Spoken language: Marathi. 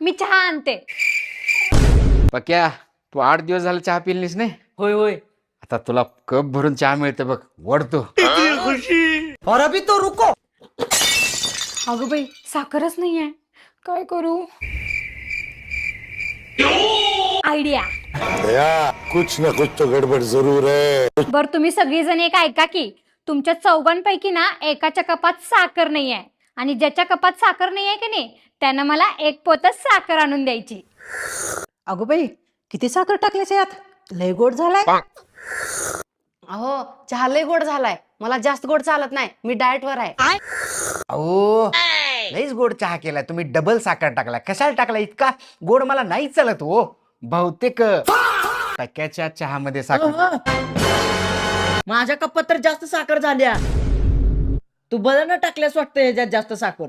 मी चहा आणते. पक्या तू 8 दिवस झाला चहा पिलीस नाही. होय होय. आता तुला कप भरून चहा मिळते बघ, वडतो. और अभी तो रुको. अगं बाई साखरच नाहीये, काय करू? आयडिया. कुछ ना कुछ तो गड़बड़ जरूर है. बर तुम्ही सगळीजण एक ऐका की, तुमच्या चौघांपैकी ना एकाच्या कपात साखर नाहीये आणि ज्याच्या कपात साखर नाहीये की नाही त्यानं मला 1 पोतच साखर आणून द्यायची. अगो बाई किती साखर टाकल्यास यात, लय गोड झालाय. अहो चहा लय गोड झालाय, मला जास्त गोड चालत नाही, मी डाएट वर आहे. अहो लईच गोड चहा केलाय तुम्ही, डबल साखर टाकलाय. कशाला टाकलाय इतका गोड? मला नाही चालत हो. बहुतेक पक्याच्या चहामध्ये साखर. माझ्या कपात तर जास्त साखर झाल्या. तू बदलणं टाकल्यास वाटतं ह्याच्यात जास्त साखर.